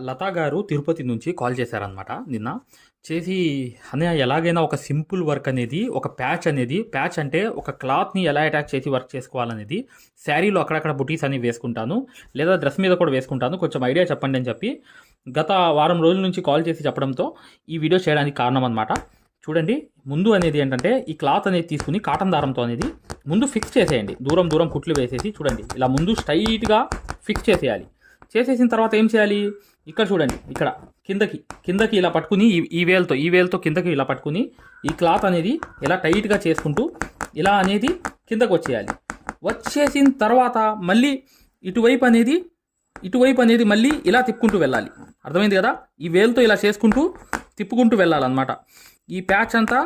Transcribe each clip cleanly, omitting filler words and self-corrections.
లతా గారు తిరుపతి నుంచి కాల్ చేశారనమాట నిన్న. చేసి "అన్నయ్య ఎలాగైనా ఒక సింపుల్ వర్క్ అనేది ఒక ప్యాచ్ అంటే ఒక క్లాత్‌ని ఎలా అటాచ్ చేసి వర్క్ చేసుకోవాలనేది శారీలో అక్కడక్కడ బుటీస్ అనేవి వేసుకుంటాను. లేదా డ్రెస్ మీద కూడా వేసుకుంటాను. కొంచెం ఐడియా చెప్పండి" అని చెప్పి గత వారం రోజుల నుంచి కాల్ చేసి చెప్పడంతో ఈ వీడియో చేయడానికి కారణం అనమాట. చూడండి, ముందు అనేది ఏంటంటే ఈ క్లాత్ అనేది తీసుకుని కాటన్ దారంతో అనేది ముందు ఫిక్స్ చేసేయండి. దూరం దూరం కుట్లు వేసేసి చూడండి, ఇలా ముందు స్ట్రైట్‌గా ఫిక్స్ చేసేయాలి. చేసేసిన తర్వాత ఏం చేయాలి, ఇక్కడ చూడండి, ఇక్కడ కిందకి ఇలా పట్టుకుని ఈ వేలతో కిందకి ఇలా పట్టుకుని ఈ క్లాత్ అనేది ఇలా టైట్గా చేసుకుంటూ ఇలా అనేది కిందకు వచ్చేయాలి. వచ్చేసిన తర్వాత మళ్ళీ ఇటువైపు అనేది మళ్ళీ ఇలా తిప్పుకుంటూ వెళ్ళాలి. అర్థమైంది కదా? ఈ వేలుతో ఇలా చేసుకుంటూ తిప్పుకుంటూ వెళ్ళాలన్నమాట. ఈ ప్యాచ్ అంతా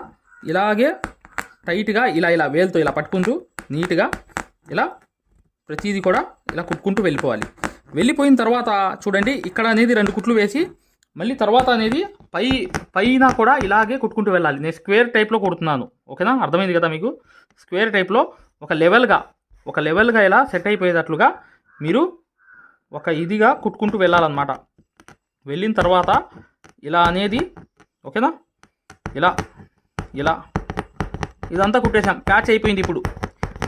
ఇలాగే టైట్గా ఇలా వేలుతో ఇలా పట్టుకుంటూ నీట్గా ఇలా ప్రతిదీ కూడా ఇలా కుట్టుకుంటూ వెళ్ళిపోవాలి. వెళ్ళిపోయిన తర్వాత చూడండి, ఇక్కడ అనేది 2 కుట్లు వేసి మళ్ళీ తర్వాత అనేది పైన కూడా ఇలాగే కుట్టుకుంటూ వెళ్ళాలి. నేను స్క్వేర్ టైప్లో కుడుతున్నాను, ఓకేనా? అర్థమైంది కదా మీకు? స్క్వేర్ టైప్లో ఒక లెవెల్గా ఇలా సెట్ అయిపోయేటట్లుగా మీరు ఒక ఇదిగా కుట్టుకుంటూ వెళ్ళాలన్నమాట. వెళ్ళిన తర్వాత ఇలా అనేది, ఓకేనా? ఇలా ఇదంతా కుట్టేసాం, ప్యాచ్ అయిపోయింది. ఇప్పుడు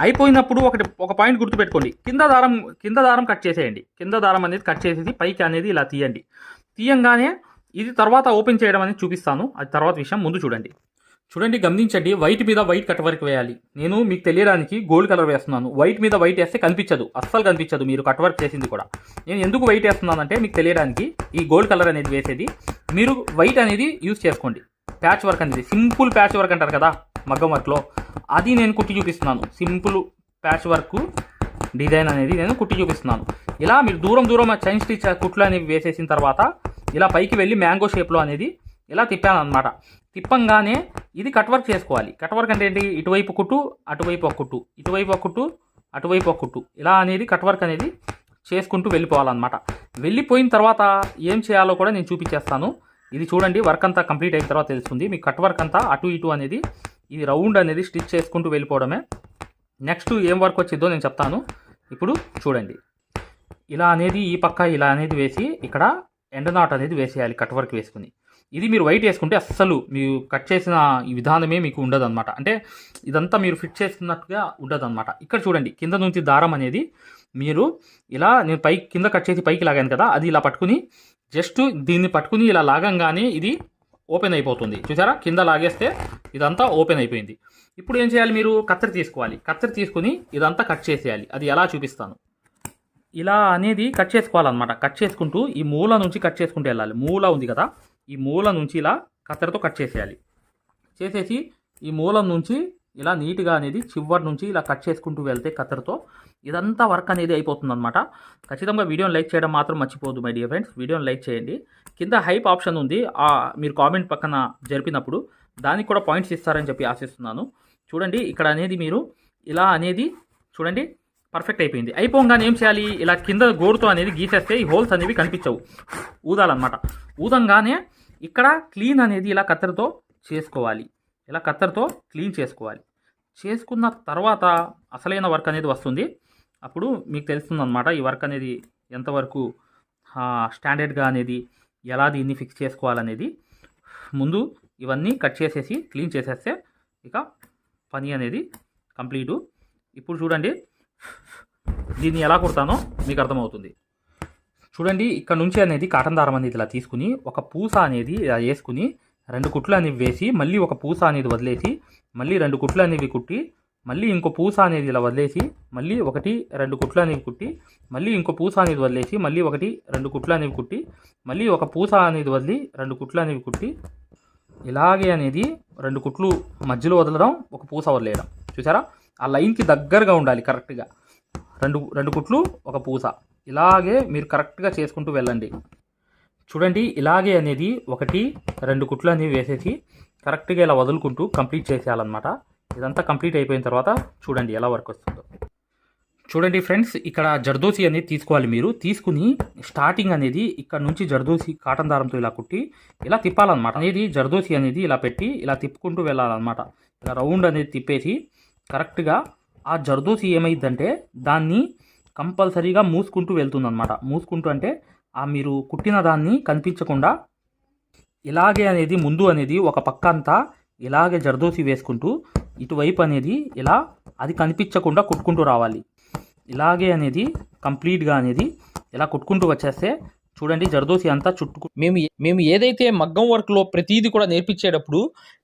అయిపోయినప్పుడు ఒక పాయింట్ గుర్తుపెట్టుకోండి, కింద దారం కట్ చేసేయండి. కింద దారం అనేది కట్ చేసేసి పైకి అనేది ఇలా తీయండి. తీయంగానే ఇది తర్వాత ఓపెన్ చేయడం అనేది చూపిస్తాను, అది తర్వాత విషయం. ముందు చూడండి, గమనించండి. వైట్ మీద వైట్ కట్ వర్క్ వేయాలి. నేను మీకు తెలియడానికి గోల్డ్ కలర్ వేస్తున్నాను. వైట్ మీద వైట్ వేస్తే అస్సలు కనిపించదు మీరు కట్ వర్క్ చేసింది కూడా. నేను ఎందుకు వైట్ వేస్తున్నానంటే మీకు తెలియడానికి, ఈ గోల్డ్ కలర్ అనేది వేసేది మీరు వైట్ అనేది యూజ్ చేసుకోండి. ప్యాచ్ వర్క్ అనేది సింపుల్ ప్యాచ్ వర్క్ అంటారు కదా మగ్గం వర్క్లో, అది నేను కుట్టి చూపిస్తున్నాను. సింపుల్ ప్యాచ్ వర్క్ డిజైన్ అనేది నేను కుట్టి చూపిస్తున్నాను. ఇలా మీరు దూరం చైన్ స్టిచ్ కుట్లు అనేవి వేసేసిన తర్వాత ఇలా పైకి వెళ్ళి మ్యాంగో షేప్లో అనేది ఇలా తిప్పాను అనమాట. తిప్పంగానే ఇది కట్ వర్క్ చేసుకోవాలి. కట్ వర్క్ అంటే ఏంటి? ఇటువైపు కుట్టు, అటువైపు ఒక కుట్టు, ఇటువైపు ఒక కుట్టు, అటువైపు ఒక కుట్టు, ఇలా అనేది కట్ వర్క్ అనేది చేసుకుంటూ వెళ్ళిపోవాలన్నమాట. వెళ్ళిపోయిన తర్వాత ఏం చేయాలో కూడా నేను చూపించేస్తాను. ఇది చూడండి, వర్క్ అంతా కంప్లీట్ అయిన తర్వాత తెలుస్తుంది మీకు. కట్ వర్క్ అంతా అటు ఇటు అనేది ఇది రౌండ్ అనేది స్టిచ్ చేసుకుంటూ వెళ్ళిపోవడమే. నెక్స్ట్ ఏం వర్క్ వచ్చిందో నేను చెప్తాను. ఇప్పుడు చూడండి, ఇలా అనేది ఈ పక్క ఇలా అనేది వేసి ఇక్కడ ఎండ్ నాట్ అనేది వేసేయాలి కట్ వర్క్ వేసుకుని. ఇది మీరు వైట్ వేసుకుంటే అస్సలు మీరు కట్ చేసిన ఈ విధానమే మీకు ఉండదు అనమాట. అంటే ఇదంతా మీరు ఫిట్ చేసుకున్నట్టుగా ఉండదు అనమాట. ఇక్కడ చూడండి, కింద నుంచి దారం అనేది మీరు ఇలా, నేను కింద కట్ చేసి పైకి లాగాను కదా, అది ఇలా పట్టుకుని జస్ట్ దీన్ని పట్టుకుని ఇలా లాగంగానే ఇది ఓపెన్ అయిపోతుంది. చూసారా? కింద లాగేస్తే ఇదంతా ఓపెన్ అయిపోయింది. ఇప్పుడు ఏం చేయాలి, మీరు కత్తెర తీసుకోవాలి. కత్తెర తీసుకుని ఇదంతా కట్ చేసేయాలి. అది ఎలా చూపిస్తాను. ఇలా అనేది కట్ చేసుకోవాలన్నమాట. కట్ చేసుకుంటూ ఈ మూల నుంచి కట్ చేసుకుంటూ వెళ్ళాలి. మూల ఉంది కదా, ఈ మూల నుంచి ఇలా కత్తెరతో కట్ చేసేయాలి. చేసేసి ఈ మూలం నుంచి ఇలా నీట్గా అనేది చివరి నుంచి ఇలా కట్ చేసుకుంటూ వెళ్తే కత్తెరతో ఇదంతా వర్క్ అనేది అయిపోతుంది అనమాట. ఖచ్చితంగా వీడియోని లైక్ చేయడం మాత్రం మర్చిపోదు మై డియర్ ఫ్రెండ్స్. వీడియోని లైక్ చేయండి. కింద హైప్ ఆప్షన్ ఉంది, మీరు కామెంట్ పక్కన జరిపినప్పుడు దానికి కూడా పాయింట్స్ ఇస్తారని చెప్పి ఆశిస్తున్నాను. చూడండి, ఇక్కడ అనేది మీరు ఇలా అనేది చూడండి పర్ఫెక్ట్ అయిపోయింది. అయిపోగానే ఏం చేయాలి, ఇలా కింద గోరుతో అనేది గీసేస్తే ఈ హోల్స్ అనేవి కనిపించవు, ఊదాలన్నమాట. ఊదంగానే ఇక్కడ క్లీన్ అనేది ఇలా కత్తెరతో చేసుకోవాలి. ఇలా కత్తెరతో క్లీన్ చేసుకోవాలి. చేసుకున్న తర్వాత అసలైన వర్క్ అనేది వస్తుంది. అప్పుడు మీకు తెలుస్తుంది అనమాట ఈ వర్క్ అనేది ఎంతవరకు స్టాండర్డ్గా అనేది ఎలా దీన్ని ఫిక్స్ చేసుకోవాలనేది. ముందు ఇవన్నీ కట్ చేసేసి క్లీన్ చేసేస్తే ఇక పని అనేది కంప్లీటు. ఇప్పుడు చూడండి, దీన్ని ఎలా కుడతానో మీకు అర్థమవుతుంది. చూడండి, ఇక్కడ నుంచి అనేది కాటన్ దారం అనేది ఇలా తీసుకుని ఒక పూస అనేది ఇలా వేసుకుని 2 కుట్లు అనేవి వేసి మళ్ళీ ఒక పూస అనేది వదిలేసి మళ్ళీ 2 కుట్లు అనేవి కుట్టి మళ్ళీ ఇంకో పూస అనేది ఇలా వదిలేసి మళ్ళీ 1-2 కుట్లు అనేవి కుట్టి మళ్ళీ ఇంకో పూస అనేది వదిలేసి మళ్ళీ 1-2 కుట్లు అనేవి కుట్టి మళ్ళీ ఒక పూస అనేది వదిలి 2 కుట్లు అనేవి కుట్టి ఇలాగే అనేది 2 కుట్లు మధ్యలో వదలడం, ఒక పూస వదిలేయడం. చూసారా? ఆ లైన్కి దగ్గరగా ఉండాలి కరెక్ట్గా. 2 కుట్లు ఒక పూస, ఇలాగే మీరు కరెక్ట్గా చేసుకుంటూ వెళ్ళండి. చూడండి, ఇలాగే అనేది 1-2 కుట్లు అనేవి వేసేసి కరెక్ట్గా ఇలా వదులుకుంటూ కంప్లీట్ చేసేయాలన్నమాట. ఇదంతా కంప్లీట్ అయిపోయిన తర్వాత చూడండి ఎలా వర్క్ వస్తుందో. చూడండి ఫ్రెండ్స్, ఇక్కడ జర్దోసి అనేది తీసుకోవాలి. మీరు తీసుకుని స్టార్టింగ్ అనేది ఇక్కడ నుంచి జర్దోసి కాటన్ దారంతో ఇలా కుట్టి ఇలా తిప్పాలన్నమాట. అనేది జర్దోసి అనేది ఇలా పెట్టి ఇలా తిప్పుకుంటూ వెళ్ళాలన్నమాట. ఇలా రౌండ్ అనేది తిప్పేసి కరెక్ట్గా ఆ జర్దోసి ఏమైందంటే దాన్ని కంపల్సరీగా మూసుకుంటూ వెళ్తుందన్నమాట. మూసుకుంటూ అంటే ఆ మీరు కుట్టిన దాన్ని కనిపించకుండా ఇలాగే అనేది ముందు అనేది ఒక పక్క అంతా ఇలాగే జర్దోసి వేసుకుంటూ ఇటువైపు అనేది ఇలా అది కనిపించకుండా కుట్టుకుంటూ రావాలి. ఇలాగే అనేది కంప్లీట్గా అనేది ఇలా కుట్టుకుంటూ వచ్చేస్తే చూడండి జర్దోసి అంతా చుట్టుకు మేము ఏదైతే మగ్గం వర్క్లో ప్రతిదీ కూడా నేర్పించేటప్పుడు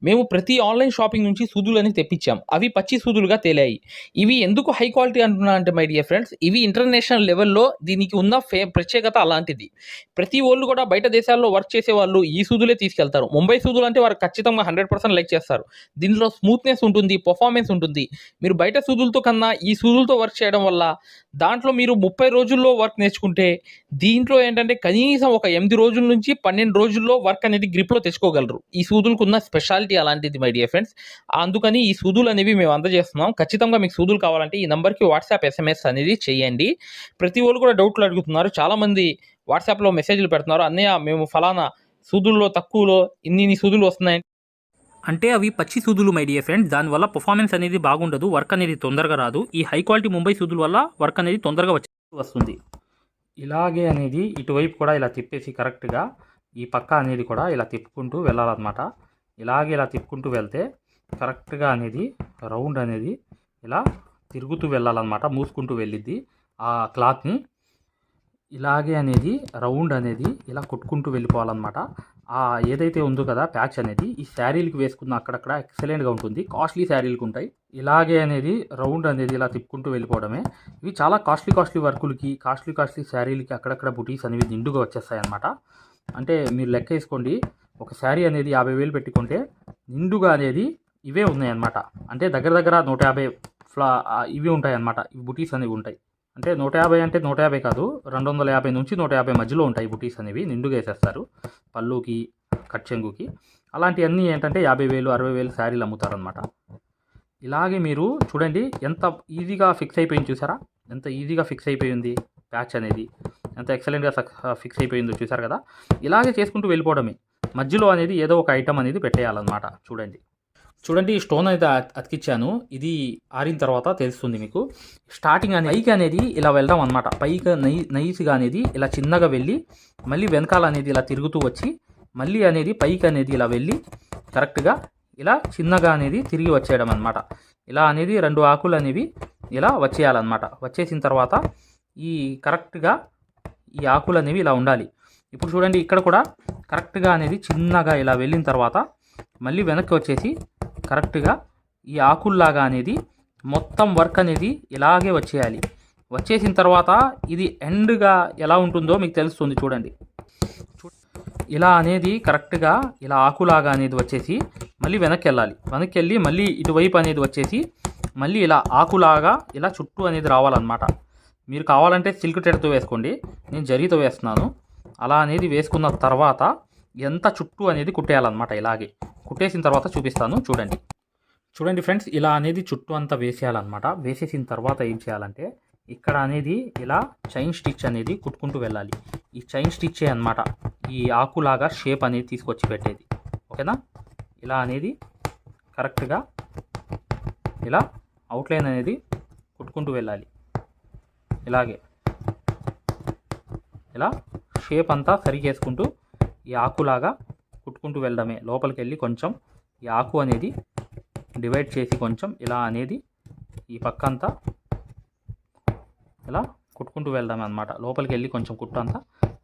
మేము ప్రతి ఆన్లైన్ షాపింగ్ నుంచి సూదులని తెప్పించాం. అవి పచ్చి సూదులుగా తేలాయి. ఇవి ఎందుకు హై క్వాలిటీ అంటున్నా అంటే మై డియర్ ఫ్రెండ్స్, ఇవి ఇంటర్నేషనల్ లెవెల్లో దీనికి ఉన్న ప్రత్యేకత అలాంటిది. ప్రతి వాళ్ళు కూడా బయట దేశాల్లో వర్క్ చేసే వాళ్ళు ఈ సూదులే తీసుకెళ్తారు. ముంబై సూదులు అంటే వారు ఖచ్చితంగా 100% లైక్ చేస్తారు. దీనిలో స్మూత్నెస్ ఉంటుంది, పర్ఫార్మెన్స్ ఉంటుంది. మీరు బయట సూదులతో కన్నా ఈ సూదులతో వర్క్ చేయడం వల్ల దాంట్లో మీరు 30 రోజుల్లో వర్క్ నేర్చుకుంటే దీంట్లో ఏంటంటే కనీసం ఒక 8 రోజుల నుంచి 12 రోజుల్లో వర్క్ అనేది గ్రిప్లో తెచ్చుకోగలరు. ఈ సూదులకు ఉన్న స్పెషాలిటీ అలాంటిది మై డియర్ ఫ్రెండ్స్. అందుకని ఈ సూదులు అనేవి మేము అందజేస్తున్నాం. ఖచ్చితంగా మీకు సూదులు కావాలంటే ఈ నెంబర్కి వాట్సాప్ SMS అనేది చేయండి. ప్రతి వాళ్ళు కూడా డౌట్లు అడుగుతున్నారు. చాలామంది వాట్సాప్లో మెసేజ్లు పెడుతున్నారు, అన్నయ్య మేము ఫలానా సూదుల్లో తక్కువలో ఇన్ని సూదులు వస్తున్నాయి అంటే అవి పచ్చి సూదులు మై డియర్ ఫ్రెండ్స్. దానివల్ల పర్ఫార్మెన్స్ అనేది బాగుండదు, వర్క్ అనేది తొందరగా రాదు. ఈ హై క్వాలిటీ ముంబై సూదుల వల్ల వర్క్ అనేది తొందరగా వస్తుంది. ఇలాగే అనేది ఇటువైపు కూడా ఇలా తిప్పేసి కరెక్ట్గా ఈ పక్క అనేది కూడా ఇలా తిప్పుకుంటూ వెళ్ళాలన్నమాట. ఇలాగే ఇలా తిప్పుకుంటూ వెళ్తే కరెక్ట్గా అనేది రౌండ్ అనేది ఇలా తిరుగుతూ వెళ్ళాలన్నమాట. మూసుకుంటూ వెళ్ళిద్ది ఆ క్లాత్ని. ఇలాగే అనేది రౌండ్ అనేది ఇలా కుట్టుకుంటూ వెళ్ళిపోవాలన్నమాట. ఏదైతే ఉందో కదా ప్యాచ్ అనేది ఈ శారీలకు వేసుకున్న అక్కడక్కడ ఎక్సలెంట్గా ఉంటుంది. కాస్ట్లీ శారీలకు ఉంటాయి. ఇలాగే అనేది రౌండ్ అనేది ఇలా తిప్పుకుంటూ వెళ్ళిపోవడమే. ఇవి చాలా కాస్ట్లీ వర్కులకి, కాస్ట్లీ శారీలకి అక్కడక్కడ బుటీస్ అనేవి నిండుగా వచ్చేస్తాయి అన్నమాట. అంటే మీరు లెక్క వేసుకోండి, ఒక శారీ అనేది 50,000 పెట్టుకుంటే నిండుగా అనేది ఇవే ఉన్నాయన్నమాట. అంటే దగ్గర 150 ఇవి ఉంటాయి అన్నమాట. ఇవి బుటీస్ అనేవి ఉంటాయి. అంటే 150 అంటే 150 కాదు, 250 నుంచి 150 మధ్యలో ఉంటాయి బుటీస్ అనేవి. నిండుగా వేసేస్తారు పళ్ళుకి, కట్ చెంగుకి. అలాంటివన్నీ ఏంటంటే 50,000 60,000 శారీలు అమ్ముతారనమాట. ఇలాగే మీరు చూడండి ఎంత ఈజీగా ఫిక్స్ అయిపోయింది చూసారా? ఎంత ఈజీగా ఫిక్స్ అయిపోయింది ప్యాచ్ అనేది, ఎంత ఎక్సలెంట్గా ఫిక్స్ అయిపోయిందో చూసారు కదా? ఇలాగే చేసుకుంటూ వెళ్ళిపోవడమే. మధ్యలో అనేది ఏదో ఒక ఐటమ్ అనేది పెట్టేయాలన్నమాట. చూడండి ఈ స్టోన్ అయితే అతికిచ్చాను. ఇది ఆరిన తర్వాత తెలుస్తుంది మీకు. స్టార్టింగ్ అనేది పైకి అనేది ఇలా వెళ్దాం అనమాట. పైకి నైస్గా అనేది ఇలా చిన్నగా వెళ్ళి మళ్ళీ వెనకాల అనేది ఇలా తిరుగుతూ వచ్చి మళ్ళీ అనేది పైకి అనేది ఇలా వెళ్ళి కరెక్ట్గా ఇలా చిన్నగా అనేది తిరిగి వచ్చేయడం అనమాట. ఇలా అనేది 2 ఆకులు అనేవి ఇలా వచ్చేయాలన్నమాట. వచ్చేసిన తర్వాత ఈ కరెక్ట్గా ఈ ఆకులు అనేవి ఇలా ఉండాలి. ఇప్పుడు చూడండి ఇక్కడ కూడా కరెక్ట్గా అనేది చిన్నగా ఇలా వెళ్ళిన తర్వాత మళ్ళీ వెనక్కి వచ్చేసి కరెక్ట్గా ఈ ఆకుల్లాగా అనేది మొత్తం వర్క్ అనేది ఇలాగే వచ్చేయాలి. వచ్చేసిన తర్వాత ఇది ఎండ్గా ఎలా ఉంటుందో మీకు తెలుస్తుంది. చూడండి ఇలా అనేది కరెక్ట్గా ఇలా ఆకులాగా అనేది వచ్చేసి మళ్ళీ వెనక్కి వెళ్ళి మళ్ళీ ఇటువైపు అనేది వచ్చేసి మళ్ళీ ఇలా ఆకులాగా ఇలా చుట్టూ అనేది రావాలన్నమాట. మీరు కావాలంటే సిల్క్ థ్రెడ్తో వేసుకోండి, నేను జరీతో వేస్తున్నాను. అలా అనేది వేసుకున్న తర్వాత ఎంత చుట్టూ అనేది కుట్టేయాలన్నమాట. ఇలాగే కుట్టేసిన తర్వాత చూపిస్తాను. చూడండి ఫ్రెండ్స్, ఇలా అనేది చుట్టూ అంతా వేసేయాలన్నమాట. వేసేసిన తర్వాత ఏం చేయాలంటే ఇక్కడ అనేది ఇలా చైన్ స్టిచ్ అనేది కుట్టుకుంటూ వెళ్ళాలి. ఈ చైన్ స్టిచ్చే అన్నమాట ఈ ఆకులాగా షేప్ అనేది తీసుకొచ్చి పెట్టేది. ఓకేనా? ఇలా అనేది కరెక్ట్గా ఇలా అవుట్లైన్ అనేది కుట్టుకుంటూ వెళ్ళాలి. ఇలాగే ఇలా షేప్ అంతా సరిగేసుకుంటూ ఈ ఆకులాగా కుట్టుకుంటూ వెళ్ళడమే. లోపలికి వెళ్ళి కొంచెం ఈ ఆకు అనేది డివైడ్ చేసి కొంచెం ఇలా అనేది ఈ పక్క అంతా ఇలా కుట్టుకుంటూ వెళ్దాం అన్నమాట. లోపలికి వెళ్ళి కొంచెం కుట్టు అంతా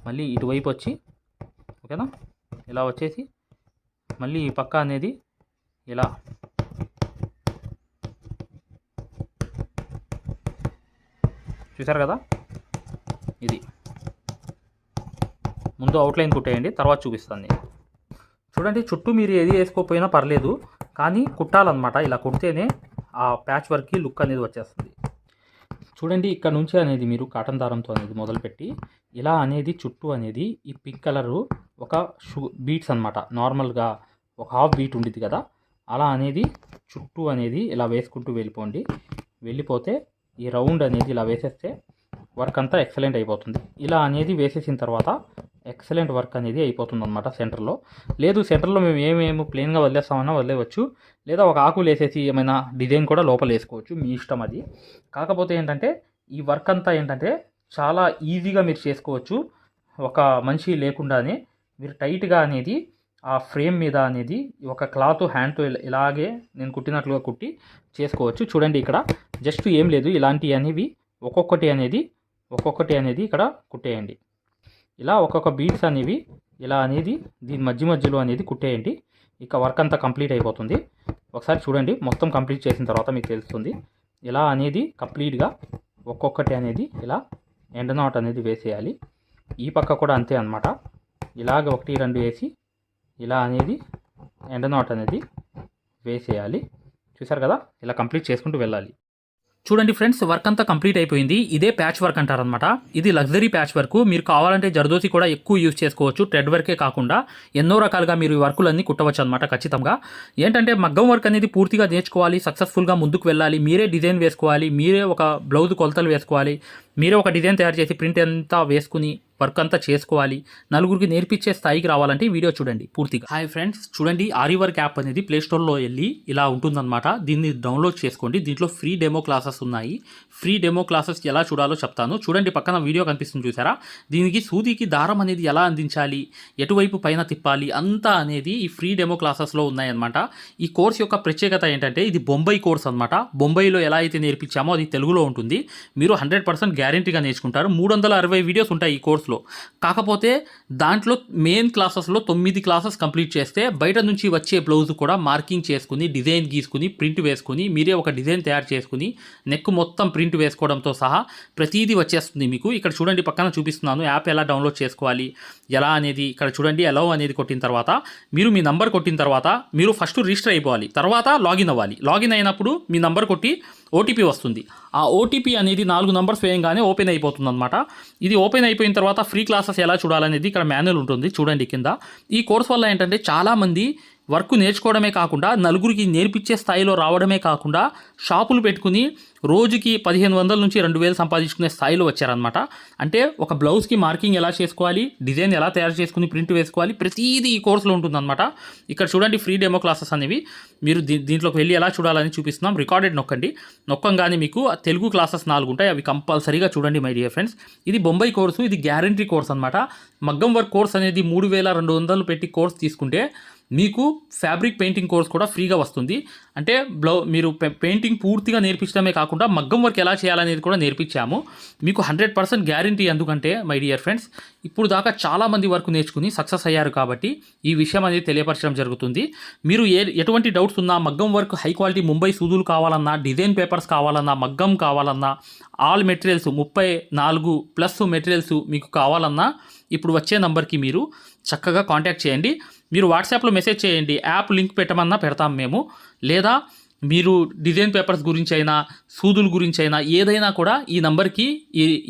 మళ్ళీ ఇటువైపు వచ్చి, ఓకేనా, ఇలా వచ్చేసి మళ్ళీ ఈ పక్క అనేది ఇలా చూసారు కదా? ఇది ముందు అవుట్లైన్ కుట్టేయండి, తర్వాత చూపిస్తాను నేను. చూడండి చుట్టూ మీరు ఏది వేసుకోకపోయినా పర్లేదు, కానీ కుట్టాలన్నమాట. ఇలా కుడితేనే ఆ ప్యాచ్ వర్క్కి లుక్ అనేది వచ్చేస్తుంది. చూడండి ఇక్కడ నుంచి అనేది మీరు కాటన్ దారంతో అనేది మొదలుపెట్టి ఇలా అనేది చుట్టూ అనేది ఈ పింక్ కలరు ఒక బీట్స్ అనమాట. నార్మల్గా ఒక హాఫ్ బీట్ ఉండిద్ది కదా, అలా అనేది చుట్టూ అనేది ఇలా వేసుకుంటూ వెళ్ళిపోతే ఈ రౌండ్ అనేది ఇలా వేసేస్తే వర్క్ అంతా ఎక్సలెంట్ అయిపోతుంది. ఇలా అనేది వేసేసిన తర్వాత ఎక్సలెంట్ వర్క్ అనేది అయిపోతుంది అనమాట సెంటర్లో. లేదు సెంటర్లో మేము ఏమేమి ప్లెయిన్గా వదిలేస్తామన్నా వదిలేవచ్చు, లేదా ఒక ఆకులు వేసేసి ఏమైనా డిజైన్ కూడా లోపల వేసుకోవచ్చు, మీ ఇష్టం అది. కాకపోతే ఏంటంటే ఈ వర్క్ అంతా ఏంటంటే చాలా ఈజీగా మీరు చేసుకోవచ్చు. ఒక మనిషి లేకుండానే మీరు టైట్గా అనేది ఆ ఫ్రేమ్ మీద అనేది ఒక క్లాత్ హ్యాండ్తో ఇలాగే నేను కుట్టినట్లుగా కుట్టి చేసుకోవచ్చు. చూడండి ఇక్కడ జస్ట్ ఏం లేదు, ఇలాంటివి అనేవి ఒక్కొక్కటి అనేది ఇక్కడ కుట్టేయండి. ఇలా ఒక్కొక్క బీడ్స్ అనేవి ఇలా అనేది దీని మధ్యలో అనేది కుట్టేయండి. ఇక వర్క్ అంతా కంప్లీట్ అయిపోతుంది. ఒకసారి చూడండి, మొత్తం కంప్లీట్ చేసిన తర్వాత మీకు తెలుస్తుంది. ఇలా అనేది కంప్లీట్గా ఒక్కొక్కటి అనేది ఇలా ఎండ్ నాట్ అనేది వేసేయాలి. ఈ పక్క కూడా అంతే అన్నమాట. ఇలాగ 1, 2 వేసి ఇలా అనేది ఎండ్ నాట్ అనేది వేసేయాలి. చూసారు కదా, ఇలా కంప్లీట్ చేసుకుంటూ వెళ్ళాలి. చూడండి ఫ్రెండ్స్, వర్క్ అంతా కంప్లీట్ అయిపోయింది. ఇదే ప్యాచ్ వర్క్ అంటారనమాట. ఇది లగ్జరీ ప్యాచ్ వర్క్. మీరు కావాలంటే జర్దోసి కూడా ఎక్కువ యూజ్ చేసుకోవచ్చు. థ్రెడ్ వర్కే కాకుండా ఎన్నో రకాలుగా మీరు ఈ వర్కులన్నీ కుట్టవచ్చు అనమాట. ఖచ్చితంగా ఏంటంటే మగ్గం వర్క్ అనేది పూర్తిగా నేర్చుకోవాలి, సక్సెస్ఫుల్గా ముందుకు వెళ్ళాలి. మీరే డిజైన్ వేసుకోవాలి, మీరే ఒక బ్లౌజ్ కొలతలు వేసుకోవాలి, మీరే ఒక డిజైన్ తయారు చేసి ప్రింట్ అంతా వేసుకుని వర్క్ అంతా చేసుకోవాలి. నలుగురికి నేర్పించే స్థాయికి రావాలంటే ఈ వీడియో చూడండి పూర్తిగా. హాయ్ ఫ్రెండ్స్, చూడండి ఆరి వర్క్ యాప్ అనేది ప్లేస్టోర్లో వెళ్ళి ఇలా ఉంటుందన్నమాట. దీన్ని డౌన్లోడ్ చేసుకోండి. దీంట్లో ఫ్రీ డెమో క్లాసెస్ ఉన్నాయి. ఫ్రీ డెమో క్లాసెస్ ఎలా చూడాలో చెప్తాను. చూడండి, పక్కన వీడియో కనిపిస్తుంది చూసారా, దీనికి సూదికి దారం అనేది ఎలా అందించాలి, ఎటువైపు పైన తిప్పాలి అంతా అనేది ఈ ఫ్రీ డెమో క్లాసెస్లో ఉన్నాయన్నమాట. ఈ కోర్స్ యొక్క ప్రత్యేకత ఏంటంటే ఇది బొంబాయి కోర్స్ అనమాట. బొంబాయిలో ఎలా అయితే నేర్పించామో అది తెలుగులో ఉంటుంది. మీరు 100% గ్యారంటీగా నేర్చుకుంటారు. 360 వీడియోస్ ఉంటాయి ఈ కోర్సులో. కాకపోతే దాంట్లో మెయిన్ క్లాసెస్లో 9 క్లాసెస్ కంప్లీట్ చేస్తే బయట నుంచి వచ్చే బ్లౌజ్ కూడా మార్కింగ్ చేసుకుని, డిజైన్ గీసుకుని, ప్రింట్ వేసుకుని, మీరే ఒక డిజైన్ తయారు చేసుకుని నెక్ మొత్తం ప్రింట్ వేసుకోవడంతో సహా ప్రతిదీ వచ్చేస్తుంది మీకు. ఇక్కడ చూడండి, పక్కన చూపిస్తున్నాను యాప్ ఎలా డౌన్లోడ్ చేసుకోవాలి ఎలా అనేది. ఇక్కడ చూడండి, అలౌ అనేది కొట్టిన తర్వాత మీరు మీ నంబర్ కొట్టిన తర్వాత మీరు ఫస్ట్ రిజిస్టర్ అయిపోవాలి, తర్వాత లాగిన్ అవ్వాలి. లాగిన్ అయినప్పుడు మీ నంబర్ కొట్టి ఓటీపీ వస్తుంది. ఆ ఓటీపీ అనేది 4 నంబర్స్ వేయంగానే ఓపెన్ అయిపోతుంది అనమాట. ఇది ఓపెన్ అయిపోయిన తర్వాత ఫ్రీ క్లాసెస్ ఎలా చూడాలనేది ఇక్కడ మాన్యువల్ ఉంటుంది చూడండి కింద. ఈ కోర్స్ వల్ల ఏంటంటే చాలామంది వర్క్ నేర్చుకోవడమే కాకుండా నలుగురికి నేర్పించే స్థాయిలో రావడమే కాకుండా షాపులు పెట్టుకుని రోజుకి 1500 నుంచి 2000 సంపాదించుకునే స్థాయిలో వచ్చారనమాట. అంటే ఒక బ్లౌజ్కి మార్కింగ్ ఎలా చేసుకోవాలి, డిజైన్ ఎలా తయారు చేసుకుని ప్రింట్ వేసుకోవాలి, ప్రతిదీ ఈ కోర్సులో ఉంటుందన్నమాట. ఇక్కడ చూడండి ఫ్రీ డెమో క్లాసెస్ అనేవి మీరు దీంట్లోకి వెళ్ళి ఎలా చూడాలని చూపిస్తున్నాం. రికార్డెడ్ నొక్కంగానే మీకు తెలుగు క్లాసెస్ 4 ఉంటాయి. అవి కంపల్సరీగా చూడండి మై డియర్ ఫ్రెండ్స్. ఇది బొంబాయి కోర్సు, ఇది గ్యారంటీ కోర్స్ అనమాట. మగ్గం వర్క్ కోర్స్ అనేది 3200 పెట్టి కోర్స్ తీసుకుంటే మీకు ఫ్యాబ్రిక్ పెయింటింగ్ కోర్స్ కూడా ఫ్రీగా వస్తుంది. అంటే మీరు పెయింటింగ్ పూర్తిగా నేర్పించడమే కాకుండా మగ్గం వర్క్ ఎలా చేయాలనేది కూడా నేర్పించాము మీకు. 100% గ్యారంటీ. ఎందుకంటే మై డియర్ ఫ్రెండ్స్, ఇప్పుడు దాకా చాలామంది వర్క్ నేర్చుకుని సక్సెస్ అయ్యారు కాబట్టి ఈ విషయం అనేది తెలియపరచడం జరుగుతుంది. మీరు ఎటువంటి డౌట్స్ ఉన్నా, మగ్గం వర్క్ హై క్వాలిటీ ముంబై సూదులు కావాలన్నా, డిజైన్ పేపర్స్ కావాలన్నా, మగ్గం కావాలన్నా, ఆల్ మెటీరియల్స్ 34+ మెటీరియల్స్ మీకు కావాలన్నా ఇప్పుడు వచ్చే నంబర్కి మీరు చక్కగా కాంటాక్ట్ చేయండి. మీరు వాట్సాప్లో మెసేజ్ చేయండి, యాప్ లింక్ పెట్టమన్నా పెడతాం మేము. లేదా మీరు డిజైన్ పేపర్స్ గురించి అయినా, సూదుల గురించి అయినా ఏదైనా కూడా ఈ నంబర్కి,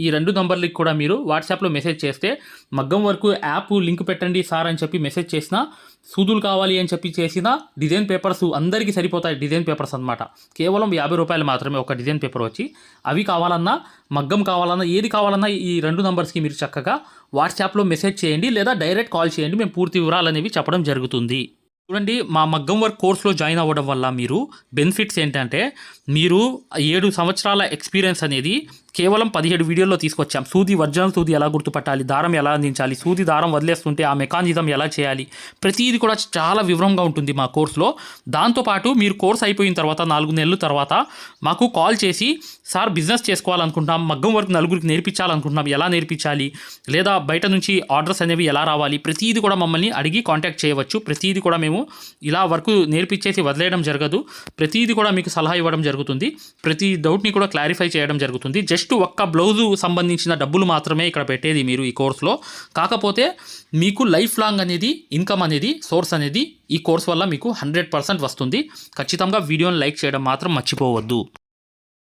ఈ 2 నంబర్లకి కూడా మీరు వాట్సాప్లో మెసేజ్ చేస్తే మగ్గం వరకు యాప్ లింక్ పెట్టండి సార్ అని చెప్పి మెసేజ్ చేసినా, సూదులు కావాలి అని చెప్పి చేసిన డిజైన్ పేపర్స్ అందరికీ సరిపోతాయి. డిజైన్ పేపర్స్ అనమాట. కేవలం 50 రూపాయలు మాత్రమే ఒక డిజైన్ పేపర్ వచ్చి. అవి కావాలన్నా, మగ్గం కావాలన్నా, ఏది కావాలన్నా ఈ 2 నంబర్స్కి మీరు చక్కగా వాట్సాప్లో మెసేజ్ చేయండి, లేదా డైరెక్ట్ కాల్ చేయండి. మేము పూర్తి వివరాలు అనేవి చెప్పడం జరుగుతుంది. చూడండి, మా మగ్గం వర్క్ కోర్సులో జాయిన్ అవ్వడం వల్ల మీరు బెనిఫిట్స్ ఏంటంటే, మీరు 7 సంవత్సరాల ఎక్స్పీరియన్స్ అనేది కేవలం 17 వీడియోల్లో తీసుకొచ్చాం. సూది, ఒరిజినల్ సూది ఎలా గుర్తుపట్టాలి, దారం ఎలా అందించాలి, సూది దారం వదిలేస్తుంటే ఆ మెకానిజం ఎలా చేయాలి, ప్రతిదీ కూడా చాలా వివరంగా ఉంటుంది మా కోర్సులో. దాంతోపాటు మీరు కోర్స్ అయిపోయిన తర్వాత 4 నెలల తర్వాత మాకు కాల్ చేసి, సార్ బిజినెస్ చేసుకోవాలనుకుంటున్నాం, మగ్గం వర్క్ నలుగురికి నేర్పించాలనుకుంటున్నాం, ఎలా నేర్పించాలి, లేదా బయట నుంచి ఆర్డర్స్ అనేవి ఎలా రావాలి, ప్రతిదీ కూడా మమ్మల్ని అడిగి కాంటాక్ట్ చేయవచ్చు. ప్రతిదీ కూడా మేము ఇలా వర్క్ నేర్పించేసి వదిలేయడం జరగదు. ప్రతిదీ కూడా మీకు సలహా ఇవ్వడం జరుగుతుంది. ప్రతి డౌట్ని కూడా క్లారిఫై చేయడం జరుగుతుంది. జస్ట్ ఒక్క బ్లౌజు సంబంధించిన డబ్బులు మాత్రమే ఇక్కడ పెట్టేది మీరు ఈ కోర్సులో. కాకపోతే మీకు లైఫ్ లాంగ్ అనేది ఇన్కమ్ అనేది, సోర్స్ అనేది ఈ కోర్స్ వల్ల మీకు 100% వస్తుంది. ఖచ్చితంగా వీడియోని లైక్ చేయడం మాత్రం మర్చిపోవద్దు.